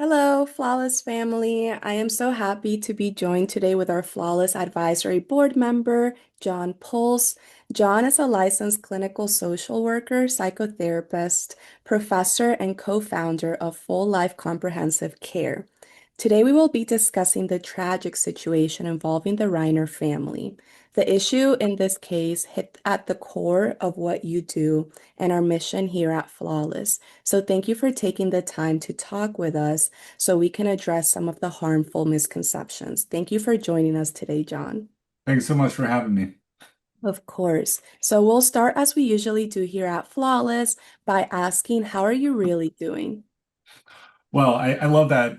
Hello, Flawless family. I am so happy to be joined today with our Flawless Advisory Board member, John Puls. John is a licensed clinical social worker, psychotherapist, professor, and co-founder of Full Life Comprehensive Care. Today, we will be discussing the tragic situation involving the Reiner family. The issue in this case hit at the core of what you do and our mission here at Flawless. So, thank you for taking the time to talk with us so we can address some of the harmful misconceptions. Thank you for joining us today, John. Thanks so much for having me. Of course. So we'll start as we usually do here at Flawless by asking, how are you really doing? Well, I love that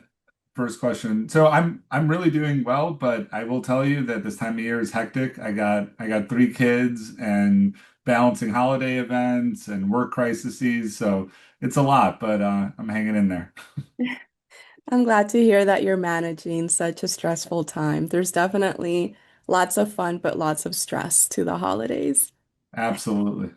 first question. So I'm really doing well, but I will tell you that this time of year is hectic. I got three kids and balancing holiday events and work crises, so it's a lot, but I'm hanging in there. I'm glad to hear that you're managing such a stressful time. There's definitely lots of fun, but lots of stress to the holidays. Absolutely.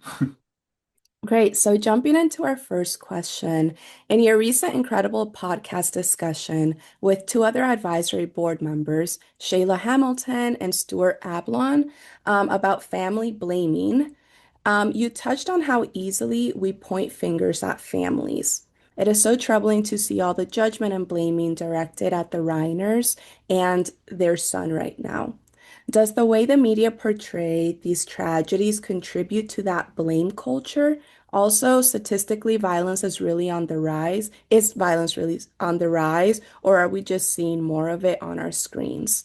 Great. So, jumping into our first question, in your recent incredible podcast discussion with two other advisory board members, Shayla Hamilton and Stuart Ablon, about family blaming, you touched on how easily we point fingers at families. It is so troubling to see all the judgment and blaming directed at the Reiners and their son right now. Does the way the media portray these tragedies contribute to that blame culture? Also, statistically, violence is really on the rise. Is violence really on the rise, or are we just seeing more of it on our screens?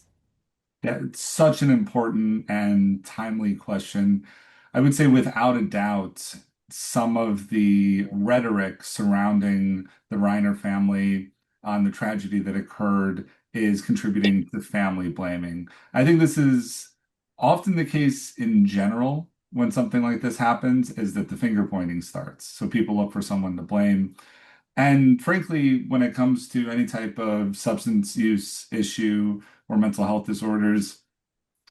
Yeah, it's such an important and timely question. I would say without a doubt, some of the rhetoric surrounding the Reiner family on the tragedy that occurred is contributing to family blaming. I think this is often the case in general when something like this happens, is that the finger pointing starts. So people look for someone to blame. And frankly, when it comes to any type of substance use issue or mental health disorders,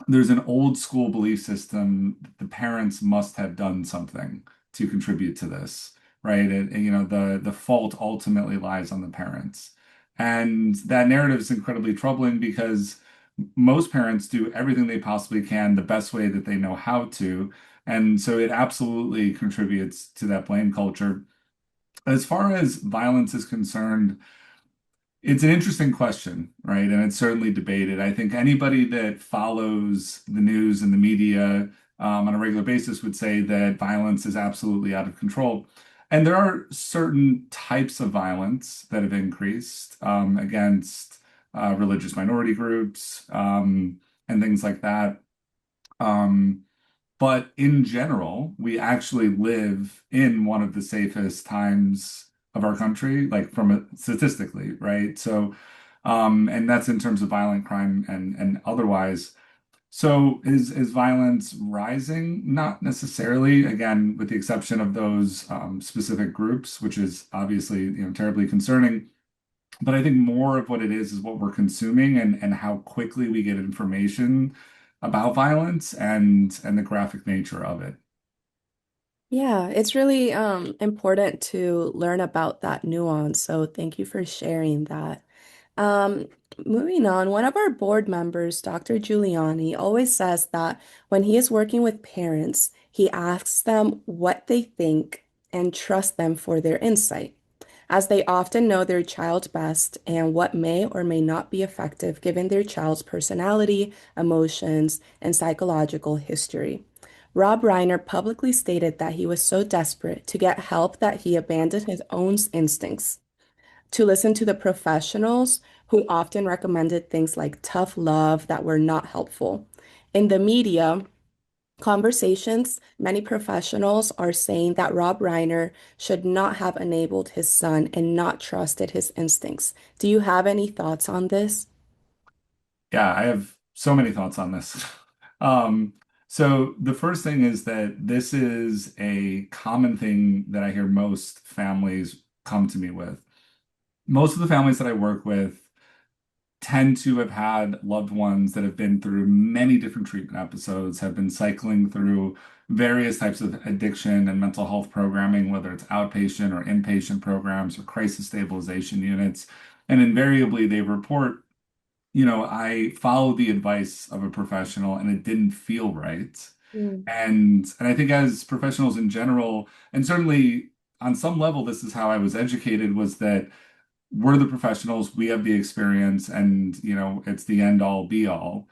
there's an old school belief system that the parents must have done something to contribute to this, right? The fault ultimately lies on the parents. And that narrative is incredibly troubling because most parents do everything they possibly can the best way that they know how to. And so it absolutely contributes to that blame culture. As far as violence is concerned, it's an interesting question, right? And it's certainly debated. I think anybody that follows the news and the media on a regular basis would say that violence is absolutely out of control. And there are certain types of violence that have increased against religious minority groups and things like that. Um, but in general, we actually live in one of the safest times of our country, like statistically, right? So, and that's in terms of violent crime and otherwise. So is violence rising? Not necessarily, again, with the exception of those specific groups, which is obviously, terribly concerning. But I think more of what it is what we're consuming and how quickly we get information about violence and the graphic nature of it. Yeah, it's really important to learn about that nuance. So thank you for sharing that. Um, Moving on, one of our board members, Dr. Giuliani, always says that when he is working with parents, he asks them what they think and trusts them for their insight, as they often know their child best and what may or may not be effective given their child's personality, emotions, and psychological history. Rob Reiner publicly stated that he was so desperate to get help that he abandoned his own instincts to listen to the professionals who often recommended things like tough love that were not helpful. In the media, conversations, many professionals are saying that Rob Reiner should not have enabled his son and not trusted his instincts. Do you have any thoughts on this? Yeah, I have so many thoughts on this. Um, so the first thing is that this is a common thing that I hear most families come to me with. Most of the families that I work with tend to have had loved ones that have been through many different treatment episodes, have been cycling through various types of addiction and mental health programming, whether it's outpatient or inpatient programs or crisis stabilization units. And invariably they report, I followed the advice of a professional and it didn't feel right. Mm. And I think as professionals in general, and certainly on some level, this is how I was educated, was that we're the professionals, we have the experience, and it's the end all be all.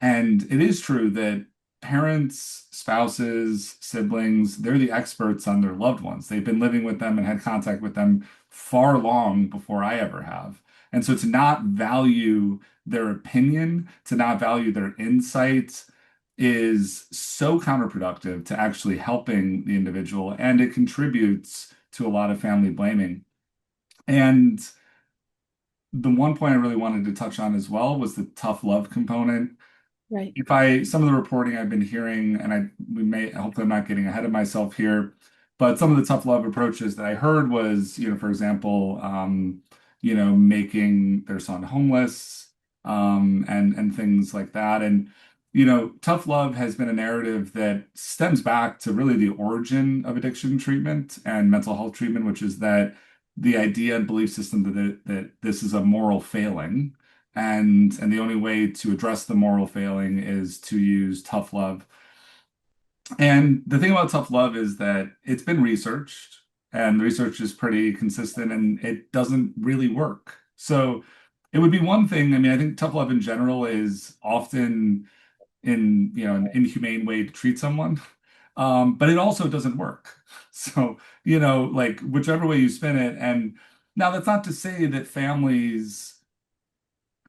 And it is true that parents, spouses, siblings, they're the experts on their loved ones. They've been living with them and had contact with them far long before I ever have. And so to not value their opinion, to not value their insights is so counterproductive to actually helping the individual, and it contributes to a lot of family blaming. And the one point I really wanted to touch on as well was the tough love component. Right. If I some of the reporting I've been hearing, and we may hopefully I'm not getting ahead of myself here, but some of the tough love approaches that I heard was, for example, making their son homeless, and things like that. And tough love has been a narrative that stems back to really the origin of addiction treatment and mental health treatment, which is that the idea and belief system that this is a moral failing, and the only way to address the moral failing is to use tough love. And the thing about tough love is that it's been researched, and the research is pretty consistent, and it doesn't really work. So it would be one thing. I mean, I think tough love in general is often an inhumane way to treat someone. But it also doesn't work. So, like whichever way you spin it. And now that's not to say that families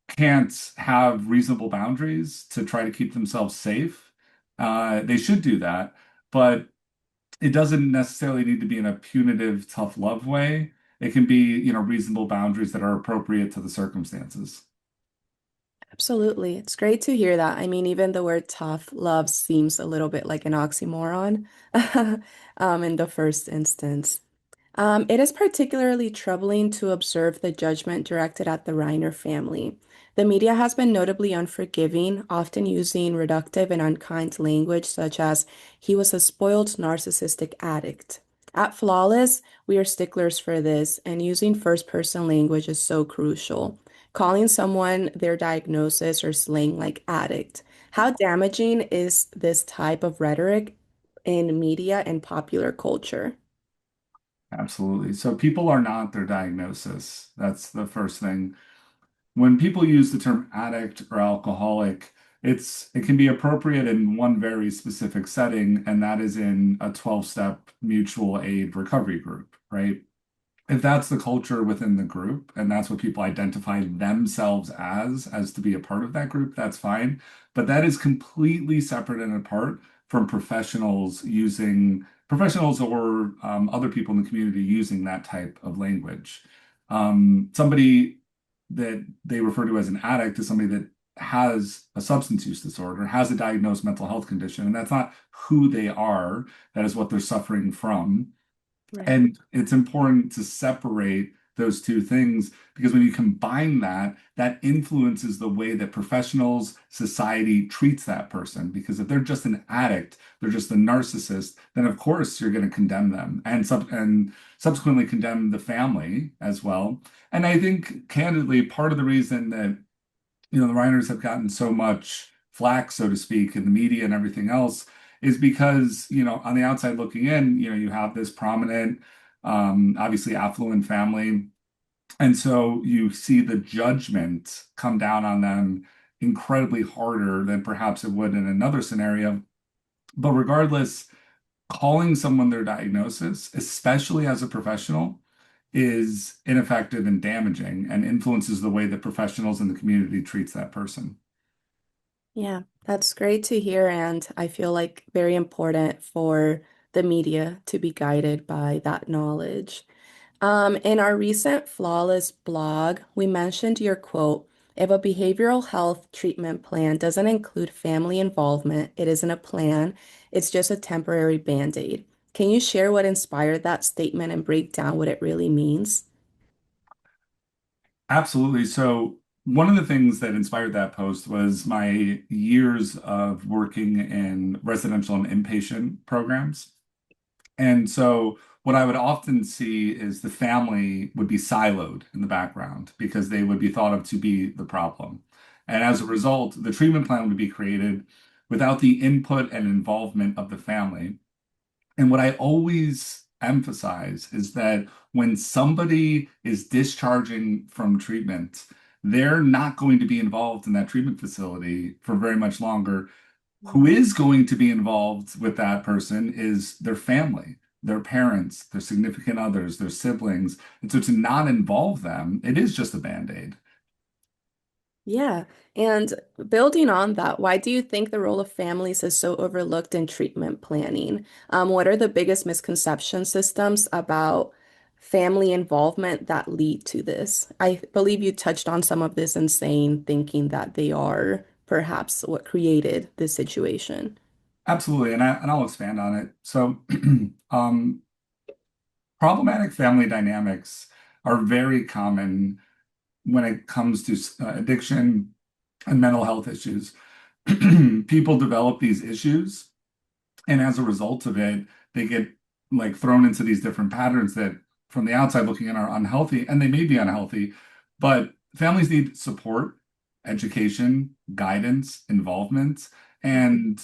can't have reasonable boundaries to try to keep themselves safe. They should do that, but it doesn't necessarily need to be in a punitive, tough love way. It can be, reasonable boundaries that are appropriate to the circumstances. Absolutely. It's great to hear that. I mean, even the word tough love seems a little bit like an oxymoron, in the first instance. It is particularly troubling to observe the judgment directed at the Reiner family. The media has been notably unforgiving, often using reductive and unkind language such as, he was a spoiled narcissistic addict. At Flawless, we are sticklers for this, and using first person language is so crucial. Calling someone their diagnosis or slang like addict. How damaging is this type of rhetoric in media and popular culture? Absolutely. So people are not their diagnosis. That's the first thing. When people use the term addict or alcoholic, it can be appropriate in one very specific setting, and that is in a 12-step mutual aid recovery group, right? If that's the culture within the group and that's what people identify themselves as to be a part of that group, that's fine. But that is completely separate and apart from professionals or other people in the community using that type of language. Somebody that they refer to as an addict is somebody that has a substance use disorder, has a diagnosed mental health condition, and that's not who they are. That is what they're suffering from. Right. And it's important to separate those two things, because when you combine that, that influences the way that professionals, society treats that person. Because if they're just an addict, they're just a narcissist, then of course you're going to condemn them and subsequently condemn the family as well. And I think candidly, part of the reason that the writers have gotten so much flack, so to speak, in the media and everything else, is because, on the outside looking in, you have this prominent, obviously affluent family. And so you see the judgment come down on them incredibly harder than perhaps it would in another scenario. But regardless, calling someone their diagnosis, especially as a professional, is ineffective and damaging and influences the way that professionals in the community treats that person. Yeah, that's great to hear, and I feel like very important for the media to be guided by that knowledge. In our recent Flawless blog, we mentioned your quote, if a behavioral health treatment plan doesn't include family involvement, it isn't a plan, it's just a temporary band-aid. Can you share what inspired that statement and break down what it really means? Absolutely. So, one of the things that inspired that post was my years of working in residential and inpatient programs. And so, what I would often see is the family would be siloed in the background because they would be thought of to be the problem. And as a result, the treatment plan would be created without the input and involvement of the family. And what I always emphasize is that when somebody is discharging from treatment, they're not going to be involved in that treatment facility for very much longer. Who is going to be involved with that person is their family, their parents, their significant others, their siblings. And so to not involve them, it is just a band-aid. Yeah. And building on that, why do you think the role of families is so overlooked in treatment planning? What are the biggest misconception systems about family involvement that lead to this? I believe you touched on some of this in saying thinking that they are perhaps what created this situation. Absolutely, and I'll expand on it. So, um, problematic family dynamics are very common when it comes to addiction and mental health issues. People develop these issues, and as a result of it, they get like thrown into these different patterns that from the outside looking in are unhealthy, and they may be unhealthy, but families need support, education, guidance, involvement. And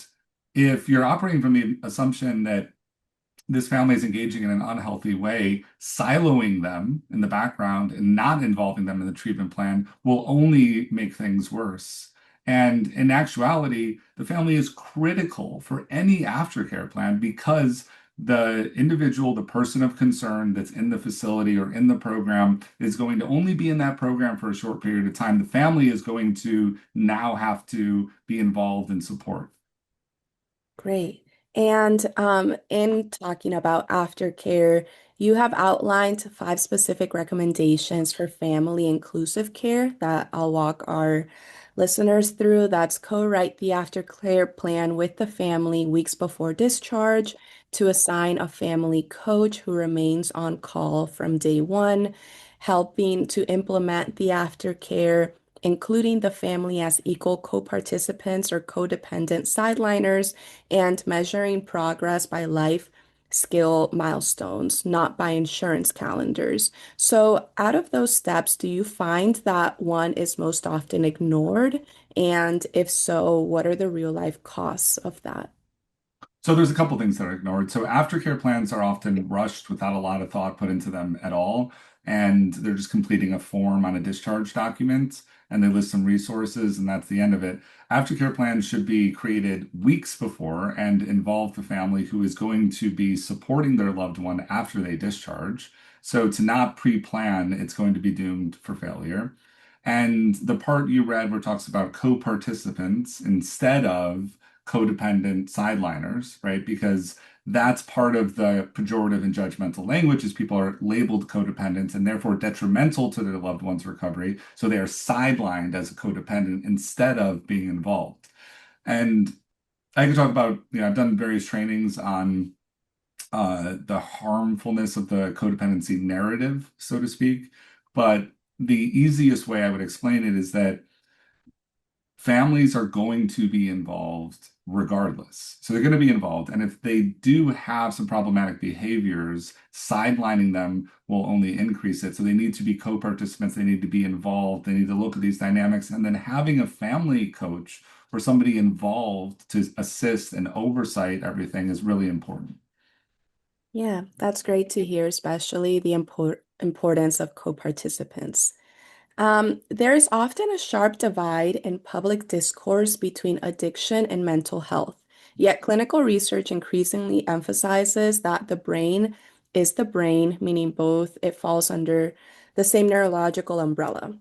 if you're operating from the assumption that this family is engaging in an unhealthy way, siloing them in the background and not involving them in the treatment plan will only make things worse. And in actuality, the family is critical for any aftercare plan because the individual, the person of concern that's in the facility or in the program is going to only be in that program for a short period of time. The family is going to now have to be involved in support. Great. And in talking about aftercare, you have outlined 5 specific recommendations for family inclusive care that I'll walk our listeners through. That's co-write the aftercare plan with the family weeks before discharge, to assign a family coach who remains on call from day one, helping to implement the aftercare, including the family as equal co-participants or codependent sideliners, and measuring progress by life skill milestones, not by insurance calendars. So, out of those steps, do you find that one is most often ignored? And if so, what are the real life costs of that? So there's a couple things that are ignored. So aftercare plans are often rushed without a lot of thought put into them at all. And they're just completing a form on a discharge document and they list some resources and that's the end of it. Aftercare plans should be created weeks before and involve the family who is going to be supporting their loved one after they discharge. So to not pre-plan, it's going to be doomed for failure. And the part you read where it talks about co-participants instead of codependent sideliners, right? Because that's part of the pejorative and judgmental language is people are labeled codependents and therefore detrimental to their loved one's recovery. So they are sidelined as a codependent instead of being involved. And I can talk about, I've done various trainings on the harmfulness of the codependency narrative, so to speak. But the easiest way I would explain it is that families are going to be involved regardless. So they're going to be involved. And if they do have some problematic behaviors, sidelining them will only increase it. So they need to be co-participants, they need to be involved, they need to look at these dynamics. And then having a family coach or somebody involved to assist and oversight everything is really important. Yeah, that's great to hear, especially the importance of co-participants. There is often a sharp divide in public discourse between addiction and mental health. Yet clinical research increasingly emphasizes that the brain is the brain, meaning both it falls under the same neurological umbrella.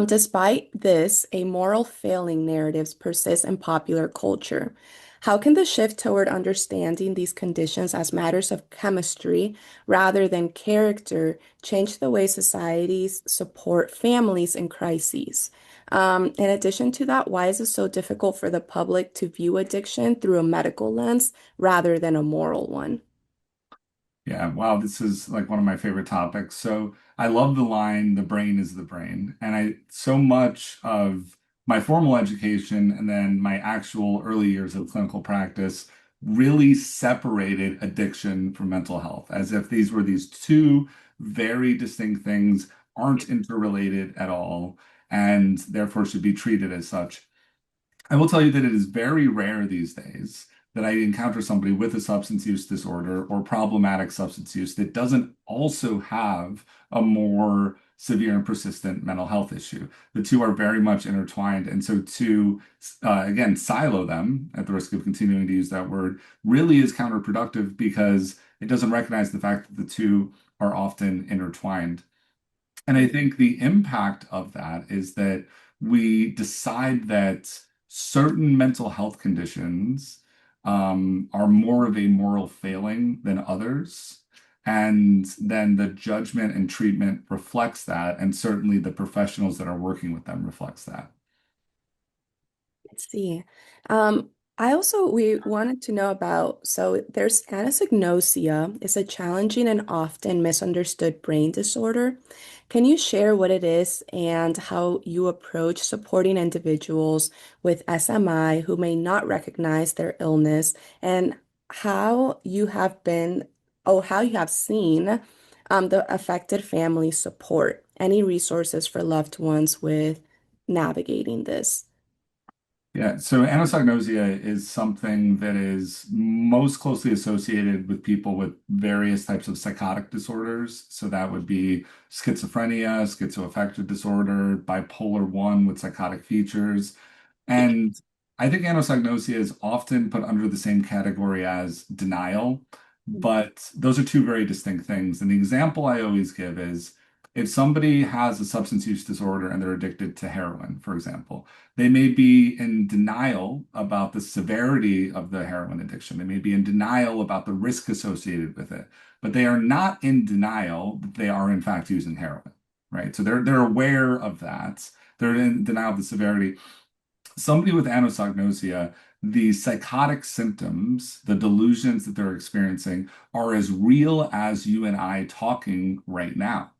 Despite this, a moral failing narratives persist in popular culture. How can the shift toward understanding these conditions as matters of chemistry rather than character change the way societies support families in crises? In addition to that, why is it so difficult for the public to view addiction through a medical lens rather than a moral one? Yeah, wow, this is like one of my favorite topics. So I love the line, the brain is the brain. And so much of my formal education and then my actual early years of clinical practice really separated addiction from mental health, as if these two very distinct things aren't interrelated at all and therefore should be treated as such. I will tell you that it is very rare these days that I encounter somebody with a substance use disorder or problematic substance use that doesn't also have a more severe and persistent mental health issue. The two are very much intertwined. And so to, again, silo them, at the risk of continuing to use that word, really is counterproductive because it doesn't recognize the fact that the two are often intertwined. And I think the impact of that is that we decide that certain mental health conditions are more of a moral failing than others. And then the judgment and treatment reflects that. And certainly the professionals that are working with them reflects that. Let's see. Um, we wanted to know about, so there's anosognosia. It's a challenging and often misunderstood brain disorder. Can you share what it is and how you approach supporting individuals with SMI who may not recognize their illness, and how you have been, oh, how you have seen the affected family support, any resources for loved ones with navigating this? Yeah, so anosognosia is something that is most closely associated with people with various types of psychotic disorders. So that would be schizophrenia, schizoaffective disorder, bipolar 1 with psychotic features. And I think anosognosia is often put under the same category as denial, but those are two very distinct things. And the example I always give is if somebody has a substance use disorder and they're addicted to heroin, for example, they may be in denial about the severity of the heroin addiction. They may be in denial about the risk associated with it, but they are not in denial that they are in fact using heroin, right? So they're aware of that. They're in denial of the severity. Somebody with anosognosia, the psychotic symptoms, the delusions that they're experiencing are as real as you and I talking right now.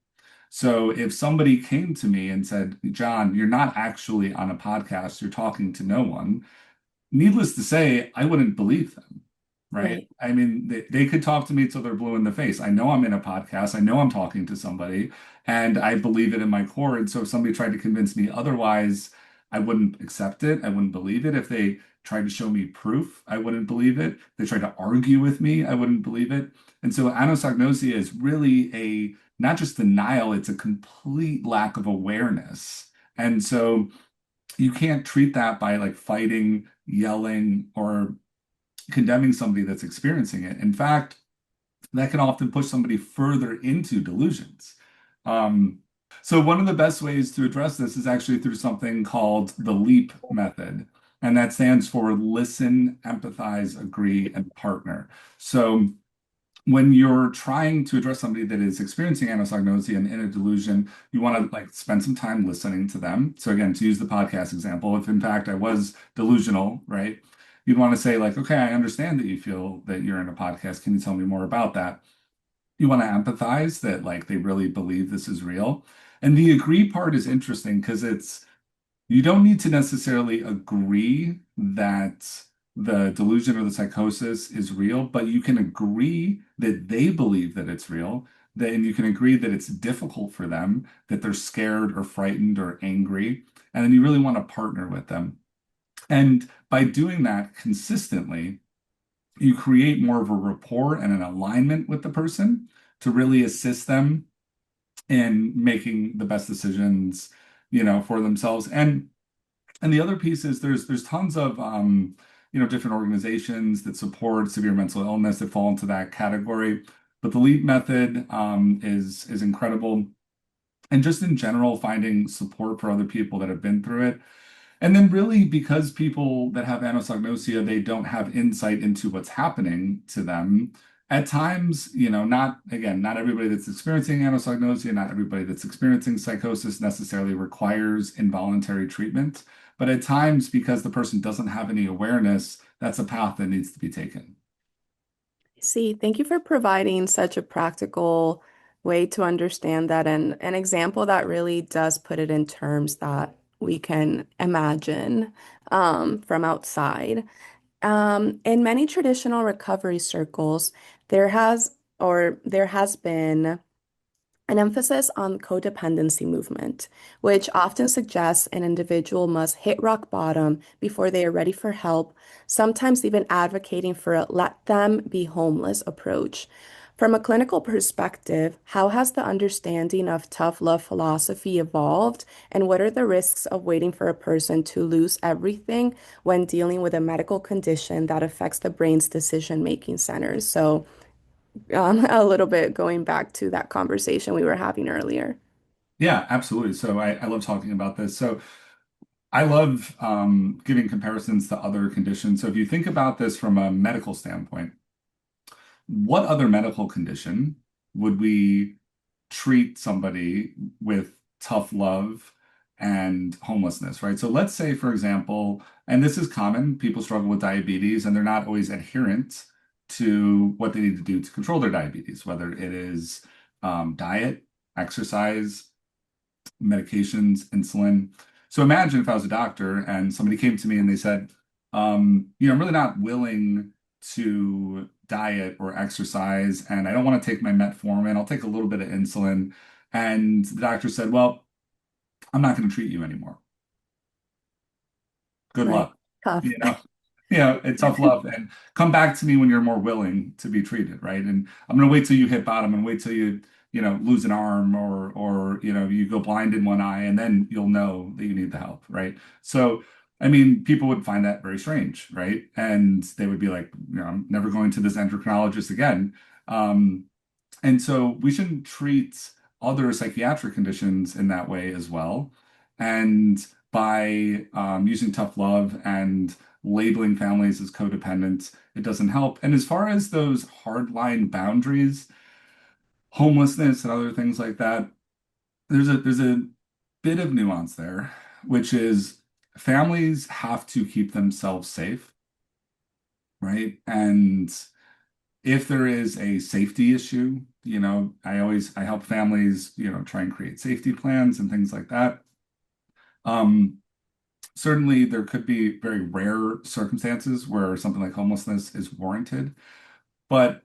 So if somebody came to me and said, John, you're not actually on a podcast, you're talking to no one, needless to say, I wouldn't believe them, right? Right. I mean, they could talk to me till they're blue in the face. I know I'm in a podcast. I know I'm talking to somebody, and I believe it in my core. And so if somebody tried to convince me otherwise, I wouldn't accept it. I wouldn't believe it. If they tried to show me proof, I wouldn't believe it. If they tried to argue with me, I wouldn't believe it. And so anosognosia is really a not just denial, it's a complete lack of awareness. And so you can't treat that by like fighting, yelling, or condemning somebody that's experiencing it. In fact, that can often push somebody further into delusions. Um, so, one of the best ways to address this is actually through something called the LEAP method. And that stands for listen, empathize, agree, and partner. So, when you're trying to address somebody that is experiencing anosognosia and in a delusion, you want to like spend some time listening to them. So again, to use the podcast example, if in fact I was delusional, right? You'd want to say like, okay, I understand that you feel that you're in a podcast. Can you tell me more about that? You want to empathize that like they really believe this is real. And the agree part is interesting because it's you don't need to necessarily agree that the delusion or the psychosis is real, but you can agree that they believe that it's real. Then you can agree that it's difficult for them, that they're scared or frightened or angry. And then you really want to partner with them. And by doing that consistently, you create more of a rapport and an alignment with the person to really assist them in making the best decisions, for themselves. And the other piece is there's tons of different organizations that support severe mental illness that fall into that category. But the LEAP method is incredible. And just in general, finding support for other people that have been through it. And then really because people that have anosognosia, they don't have insight into what's happening to them. At times, not everybody that's experiencing anosognosia, not everybody that's experiencing psychosis necessarily requires involuntary treatment. But at times, because the person doesn't have any awareness, that's a path that needs to be taken. See, thank you for providing such a practical way to understand that and an example that really does put it in terms that we can imagine from outside. In many traditional recovery circles, there has been an emphasis on codependency movement, which often suggests an individual must hit rock bottom before they are ready for help, sometimes even advocating for a let them be homeless approach. From a clinical perspective, how has the understanding of tough love philosophy evolved, and what are the risks of waiting for a person to lose everything when dealing with a medical condition that affects the brain's decision-making centers? So, a little bit going back to that conversation we were having earlier. Yeah, absolutely. So I love talking about this. So I love giving comparisons to other conditions. So if you think about this from a medical standpoint, what other medical condition would we treat somebody with tough love and homelessness, right? So let's say, for example, and this is common, people struggle with diabetes and they're not always adherent to what they need to do to control their diabetes, whether it is diet, exercise, medications, insulin. So imagine if I was a doctor and somebody came to me and they said, I'm really not willing to diet or exercise, and I don't want to take my metformin. I'll take a little bit of insulin. And the doctor said, well, I'm not going to treat you anymore. Good Right. luck. Tough. You know, it's tough love. And come back to me when you're more willing to be treated, right? And I'm gonna wait till you hit bottom and wait till you lose an arm or you go blind in one eye, and then you'll know that you need the help, right? So, I mean, people would find that very strange, right? And they would be like, I'm never going to this endocrinologist again. Um, and so we shouldn't treat other psychiatric conditions in that way as well. And by using tough love and labeling families as codependent, it doesn't help. And as far as those hardline boundaries, homelessness and other things like that, there's a bit of nuance there, which is families have to keep themselves safe, right? And if there is a safety issue, I help families, try and create safety plans and things like that. Um, Certainly there could be very rare circumstances where something like homelessness is warranted, but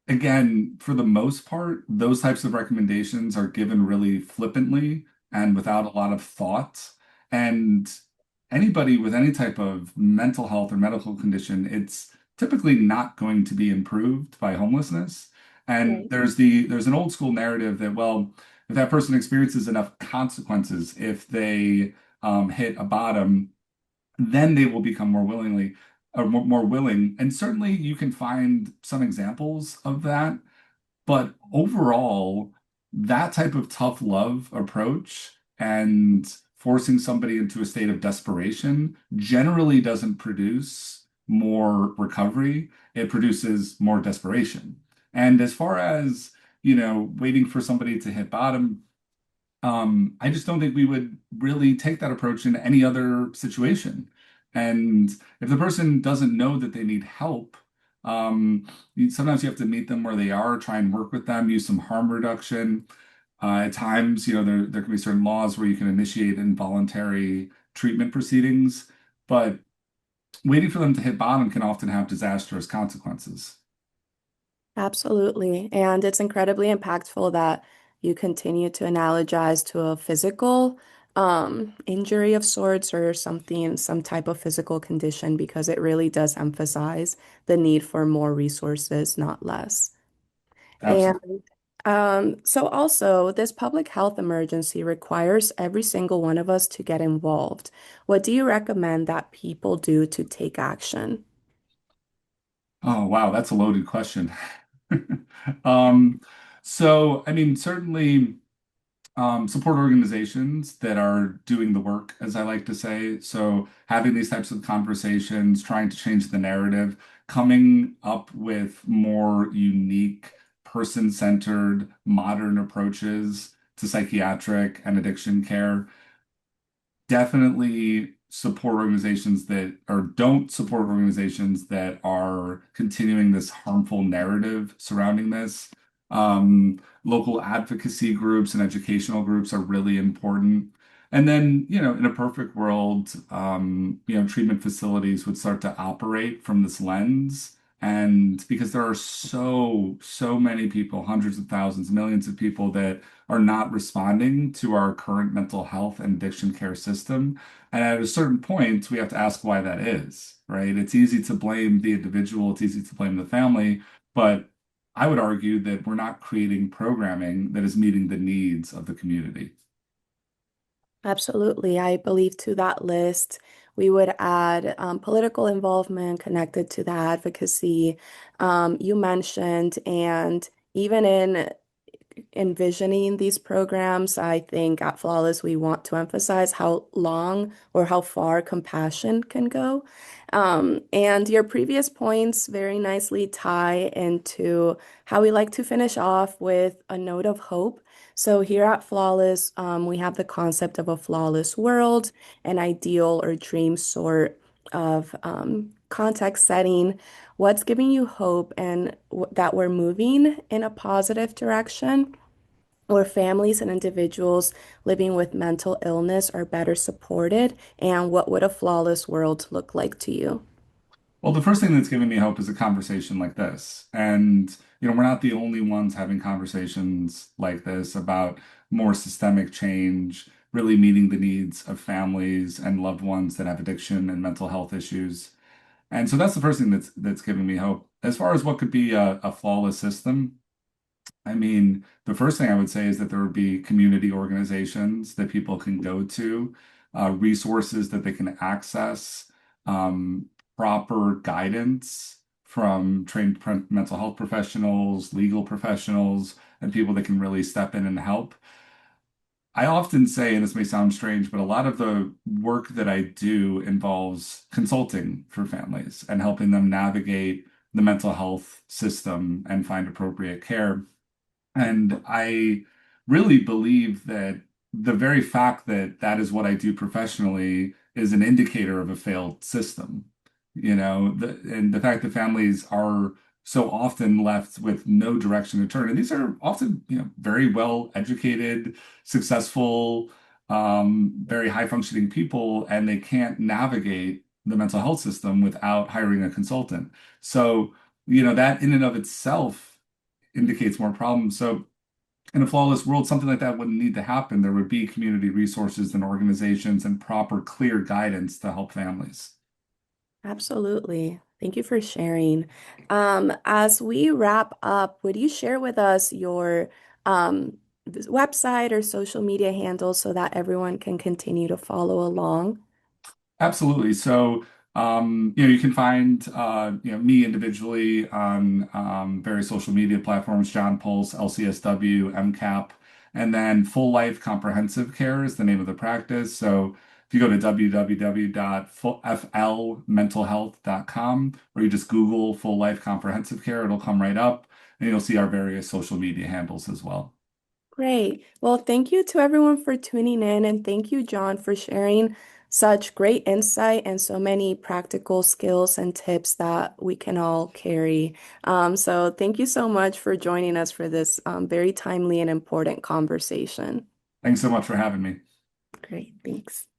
again, for the most part, those types of recommendations are given really flippantly and without a lot of thought. And anybody with any type of mental health or medical condition, it's typically not going to be improved by homelessness. And Right. there's an old school narrative that, well, if that person experiences enough consequences, if they hit a bottom, then they will become more willingly or more willing. And certainly you can find some examples of that. But overall, that type of tough love approach and forcing somebody into a state of desperation generally doesn't produce more recovery. It produces more desperation. And as far as, waiting for somebody to hit bottom, I just don't think we would really take that approach in any other situation. And if the person doesn't know that they need help, sometimes you have to meet them where they are, try and work with them, use some harm reduction. At times, there can be certain laws where you can initiate involuntary treatment proceedings, but waiting for them to hit bottom can often have disastrous consequences. Absolutely. And it's incredibly impactful that you continue to analogize to a physical injury of sorts or something, some type of physical condition, because it really does emphasize the need for more resources, not less. And Absolutely. so also, this public health emergency requires every single one of us to get involved. What do you recommend that people do to take action? Oh, wow, that's a loaded question. Um, so, I mean, certainly. Support organizations that are doing the work, as I like to say. So having these types of conversations, trying to change the narrative, coming up with more unique, person-centered, modern approaches to psychiatric and addiction care. Definitely support organizations that, or don't support organizations that are continuing this harmful narrative surrounding this. Local advocacy groups and educational groups are really important. And then, in a perfect world, treatment facilities would start to operate from this lens. And because there are so many people, hundreds of thousands, millions of people that are not responding to our current mental health and addiction care system. And at a certain point, we have to ask why that is, right? It's easy to blame the individual, it's easy to blame the family, but I would argue that we're not creating programming that is meeting the needs of the community. Absolutely. I believe to that list, we would add political involvement connected to the advocacy you mentioned, and even in envisioning these programs, I think at Flawless, we want to emphasize how long or how far compassion can go. And your previous points very nicely tie into how we like to finish off with a note of hope. So here at Flawless, we have the concept of a flawless world, an ideal or dream sort of context setting. What's giving you hope and that we're moving in a positive direction, where families and individuals living with mental illness are better supported? And what would a flawless world look like to you? Well, the first thing that's giving me hope is a conversation like this. And, we're not the only ones having conversations like this about more systemic change, really meeting the needs of families and loved ones that have addiction and mental health issues. And so that's the first thing that's giving me hope. As far as what could be a flawless system, I mean, the first thing I would say is that there would be community organizations that people can go to, resources that they can access, um, proper guidance from trained mental health professionals, legal professionals, and people that can really step in and help. I often say, and this may sound strange, but a lot of the work that I do involves consulting for families and helping them navigate the mental health system and find appropriate care. And I really believe that the very fact that that is what I do professionally is an indicator of a failed system. And the fact that families are so often left with no direction to turn. And these are often, very well educated, successful, very high functioning people, and they can't navigate the mental health system without hiring a consultant. So, that in and of itself indicates more problems. So in a flawless world, something like that wouldn't need to happen. There would be community resources and organizations and proper, clear guidance to help families. Absolutely. Thank you for sharing. As we wrap up, would you share with us your website or social media handles so that everyone can continue to follow along? Absolutely. So, you can find, me individually on various social media platforms, John Puls, LCSW, MCAP, and then Full Life Comprehensive Care is the name of the practice. So if you go to www.flmentalhealth.com or you just Google Full Life Comprehensive Care, it'll come right up and you'll see our various social media handles as well. Great. Well, thank you to everyone for tuning in, and thank you, John, for sharing such great insight and so many practical skills and tips that we can all carry. So, thank you so much for joining us for this very timely and important conversation. Thanks so much for having me. Great. Thanks.